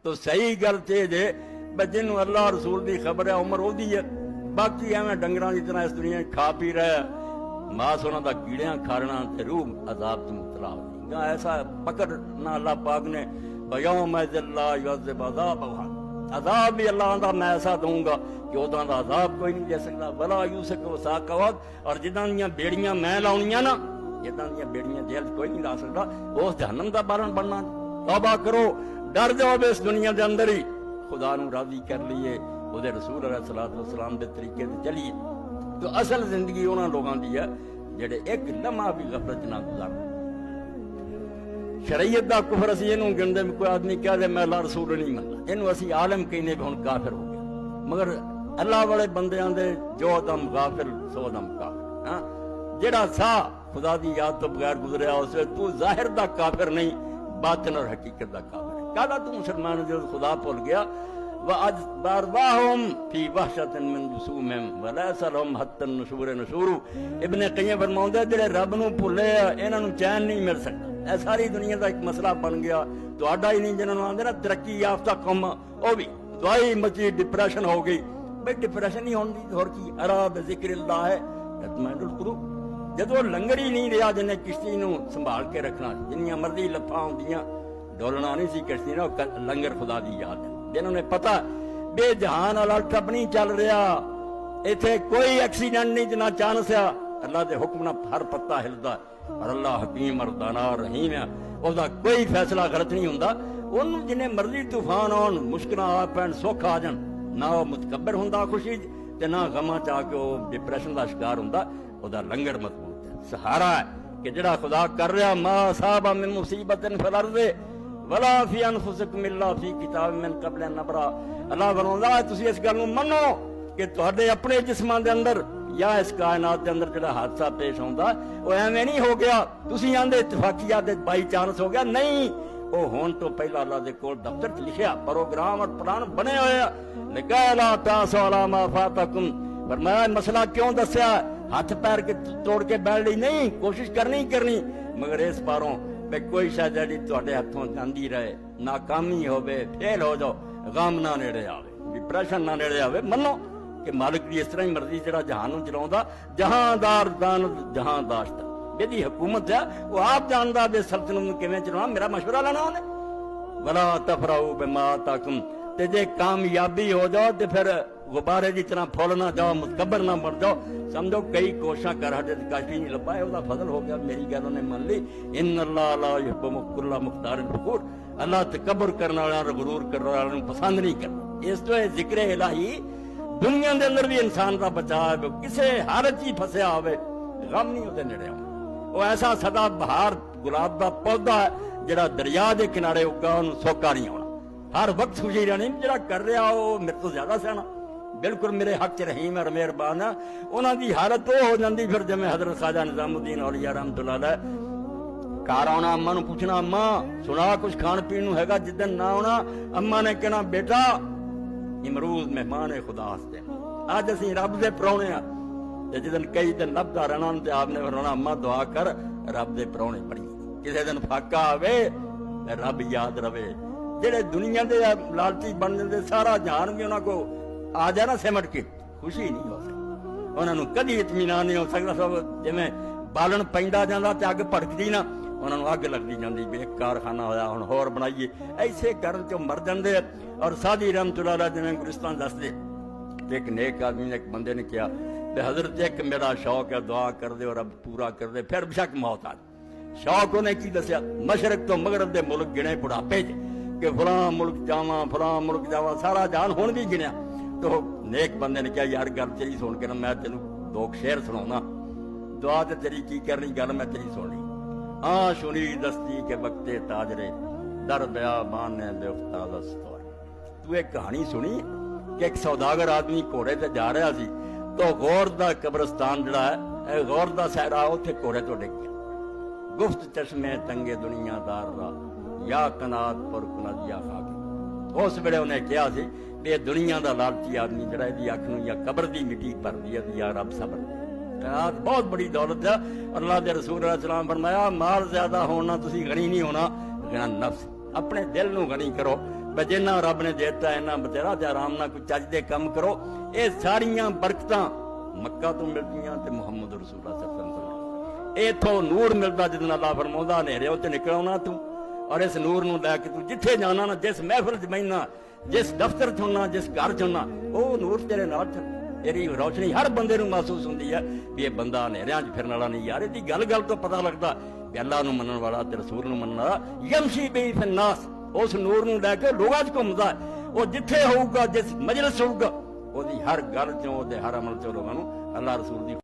तो सही गल ते जे जिन्हों अल्लाह रसूल की खबर है उम्र ओदी है, बाकी एवं डंगरां की तरह इस दुनिया खा पी रहा है, मास उन्हों का कीड़ियां खाना ते रूह अजाब तो मुबतला हो जाएगा। ऐसा पकड़ना अल्लाह पाक ने बयौम अजाब भी अल्लाह का मैं ऐसा दूंगा कि उदा का अजाब कोई नहीं दे सकता। बला यूसक वसाक वक्त और जिदा दी बेड़ियां मैं लाउनियां ना, जिदा दी बेड़ियां जेल कोई नहीं ला सकता, उस जहन्नम का बारण बनना। तौबा करो, डर जाओ इस दुनिया के अंदर ही खुदा नूं राजी कर लीए, उहदे रसूल अलैहिस्सलाम दे तरीके ते चलीए। तो असल जिंदगी उन्हां लोगों की है जिहड़े एक लम्हा भी गफलत ना गुजारन। शरीयत का कुफर असीं इहनूं गिणदे, कोई आदमी कह दे मैं अल्लाह रसूल नहीं मनदा, इहनूं असीं आलम कहने भी हुण काफिर हो गया। मगर अल्लाह वाले बंदियां दे जो दम गाफिल सो दम काफिर। हाँ, जिहड़ा सा खुदा की याद तो बगैर गुजरिया उस तू जाहिर दा काफिर नहीं, बातिन और हकीकत दा काफिर है। कहला तू मुसलमान जो खुदा भुल गया, व अज बारवाहुम फी वहशतिन मिन जुसूमिहिम व लैसा लहुम हत्ता नुशूर नशूरू। इब्ने कय्यम फरमाउंदा जिहड़े रब नूं भुले इन्हां नूं चैन नहीं मिल सकदा। यह सारी दुनिया का एक मसला बन गया। तुहाडा ही नहीं, जिन्होंने आंदे ना तरक्की याफ्ता कौम, वो भी दवाई मची, डिप्रैशन हो गई। भाई डिप्रैशन ही होनी होर की, अरा बिज़िक्रिल्लाह है तत्मइनुल कुलूब। जदों लंगर ही नहीं रहा जिन्हें किश्ती नूं संभाल के रखना, जिन्नियां मर्जी लफा होंदियां डोलना नहीं सी किश्ती ना, लंगर खुदा दी याद है। जिन्होंने पता बेजहान वाला ठप नहीं चल रहा, इत्थे कोई एक्सीडेंट नहीं जिन्ना चांस आ, अल्लाह के हुक्म नाल हर पत्ता हिलदा और अल्लाह हकीम और दाना रहीम है, उसका कोई फैसला गलत नहीं हुंदा। उन्होंने जिन्हें मर्जी तूफान आउण, मुश्किलां आ पैण, सुख आ जाण, ना वो मुतकबर हुंदा खुशी ते ना गमां च आके वो डिप्रैशन का शिकार हुंदा। उसका लंगर मजबूत है, सहारा है कि जिहड़ा खुदा कर रहा मा साहबा मिन मुसीबतिन फिल अर्ज़ि वला फी अनफुसिकुम इल्ला फी किताब मिन क़ब्ल अन नबरा। अल्लाह फरमांदा तुसीं इस गल नूं मन्नो कि तुहाडे अपने जिस्मां दे अंदर या इस कायनात के अंदर जो हादसा पेश होंदा वो एवें नहीं हो गया, तुसीं आंदे इतफाकिया ते बाई चांस हो गया, नहीं। वो होने तो पहला अल्लाह दे कोल दफ्तर च लिखिया प्रोग्राम और प्लान बने होया। लगा तासला मा फातकुम, फरमाया मसला क्यों दस्या, हाथ पैर के तोड़ के बैठ ली नहीं, कोशिश करनी ही करनी। मगर इस बारों कोई शायद जी तुहाडे हथों जांदी रहे, नाकामी होवे, फेल हो जाओ, गम ना नेड़े आवे, डिप्रैशन ना नेड़े आवे। मनो कि मालिक की इस तरह ही मर्जी जिहड़ा जहान नूं चलाउंदा, जहांदार दान जहांदाश्त जिहदी हुकूमत है वो आप जानदा बे सल्तनत नूं किवें चलाउणा, मेरा मशवरा लेना उहने। वला तफराऊ बिमा ताकुम, ते जे कामयाबी हो जाओ तो फिर गुब्बारे की तरह फुल ना जाओ, मुतकबर ना बन जाओ। समझो कई कोशिशां कर हटे काशी नहीं लब्भा, उसका फजल हो गया, मेरी गल उन्हें मान ली। इन्नल्लाह ला युहिब्बु कुल्ला मुख्तारिन फखूर, अल्लाह तकब्बुर करने वाला गुरूर करने वाला पसंद नहीं करता। इस तो जिक्र इलाही दुनिया के अंदर भी इंसान का बचाव, किसी हालत ही फसिया होवे, गम नहीं उसके नेड़े आउंदा। वो ऐसा सदा बहार गुलाब का पौधा है जिहड़ा दरिया के किनारे उगा, उन्होंने सोका नहीं आना, हर वक्त खुशी रहनी। जिहड़ा कर रहा वो मेरे तो ज्यादा सियाना, बिल्कुल मेरे हक च रहीम और मेहरबान है। उन्होंने हालत वो हो जाती फिर जिवें हजरत ख्वाजा निजामुद्दीन औलिया रहमतुल्लाह अलैह घर आना, अम्मा नूं पुछना अम्मा सुना कुछ खाण पीण नूं हैगा, जिस दिन ना आना अम्मा ने कहना बेटा इमरूज मेहमान है खुदा हस्ते, अज असीं रब दे परौणे आ। जिस दिन कई दिन लभदा रहना ते आपने फरमाना अम्मा दुआ कर रब दे परौणे बणी, किसी दिन फाका आवे रब याद रवे। जेड़े दुनिया के लालची बन जाते सारा जहान भी उन्होंने को आ जाए ना सिमट के, खुशी नहीं हो सकती, उन्होंने कभी इतमीनान नहीं हो सकता। सब जिवें बालन पैंदा जांदा ते अग भड़कदी ना, उन्होंने अग लगती जाती भी एक कारखाना होया हुण होर बनाइए, ऐसे करन चो मर जाते। और सादी रहमतुल्लाह अलैह जिवें गुलिस्तान दसदे, एक नेक आदमी ने एक बंदे ने कहा भी हजरत एक मेरा शौक है, दुआ कर दे और अब पूरा कर दे, फिर बेशक मौत आ। शौक उन्हें की दसिया, मशरक तो मगरब के मुल्क गिने बुढ़ापे च कि फलां मुल्क जावा फलां मुल्क जावा, सारा जान हुण भी गिनिया। तो नेक बंदे ने कहा यार गल तेरी सुन के ना मैं तेन दो शेर सुनाऊना, दुआ तो तेरी की करनी, गल मैं तेरी सुननी। हाँ सुनी दस्ती के वक्ते ताजरे दर बयाबान ने बेउफ्ताद। तू एक कहानी सुनी कि एक सौदागर आदमी घोड़े ते जा रहा सी, तो गौर दा कब्रस्तान जिहड़ा है गौर दा सहरा, उत्थे घोड़े तो डिग गया। गुफ्त चश्मे तंगे दुनियादार रा या कनात पर कुनद या खाके। उस वेले उन्हें कहा सी भी दुनिया का लालची आदमी जिहड़ा इहदी अख नूं या कब्र दी मिट्टी भरदी है या रब सबर बहुत बड़ी दौलत है। अल्लाह के रसूल अलैहिस्सलाम फरमाया माल ज्यादा होना तुसीं गनी नहीं होना, लेकिन नफ्स अपने दिल नूं गनी करो, ਵੀ ਜਿੰਨਾ ਰੱਬ ਨੇ ਦਿੱਤਾ ਇਹਨਾਂ ਬਤੇਰਾ ਤੇ ਆਰਾਮ ਨਾਲ ਕੋਈ ਚੱਜ ਦੇ ਕੰਮ ਕਰੋ। ਇਹ ਸਾਰੀਆਂ ਬਰਕਤਾਂ ਮੱਕਾ ਤੋਂ ਮਿਲਦੀਆਂ ਤੇ ਮੁਹੰਮਦ ਰਸੂਲullah ਸੱਲੱਲਾਹੁ ਅਲੈहि ਵਸੱਲਮ। ਇਥੋਂ ਨੂਰ ਮਿਲਦਾ ਜਿਹਦੇ ਨਾਲ ਅੱਲਾਹ ਫਰਮਾਉਂਦਾ ਹਨੇਰੇ ਉੱਤੇ ਨਿਕਲ ਆਉਣਾ ਤੂੰ, ਔਰ ਇਸ ਨੂਰ ਨੂੰ ਲੈ ਕੇ ਤੂੰ ਜਿੱਥੇ ਜਾਣਾ ਨਾ, ਜਿਸ ਮਹਿਫਿਲ 'ਚ ਬਹਿਣਾ, ਜਿਸ ਦਫ਼ਤਰ 'ਚ ਹੋਣਾ, ਜਿਸ ਘਰ 'ਚ ਹੋਣਾ, ਉਹ ਨੂਰ ਤੇਰੇ ਨਾਲ ਚੱਲ। ਇਹਦੀ ਰੌਸ਼ਨੀ ਹਰ ਬੰਦੇ ਨੂੰ ਮਹਿਸੂਸ ਹੁੰਦੀ ਹੈ ਵੀ ਇਹ ਬੰਦਾ ਹਨੇਰਿਆਂ 'ਚ ਫਿਰਨ ਵਾਲਾ ਨਹੀਂ। ਯਾਰ ਇਹਦੀ ਗੱਲ ਤੋਂ ਪਤਾ ਲੱਗਦਾ ਵੀ ਅੱਲਾਹ ਨੂੰ ਮੰਨਣ ਵਾਲਾ ਤੇ ਰਸੂਲ ਨੂੰ ਮੰਨਣ ਵਾਲਾ ਯਮਸ਼ੀ ਬੀ ਫਿन्नास, ਉਸ ਨੂਰ ਨੂੰ ਲੈ ਕੇ ਲੋਕਾਂ 'ਚ ਘੁੰਮਦਾ। ਉਹ ਜਿੱਥੇ ਹੋਊਗਾ, ਜਿਸ ਮਜਲਿਸ ਹੋਊਗਾ, ਉਹਦੀ ਹਰ ਗੱਲ 'ਚੋਂ ਤੇ ਹਰ ਅਮਲ 'ਚੋਂ ਲੋਕਾਂ ਨੂੰ ਅੱਲਾਹ ਰਸੂਲ ਦੀ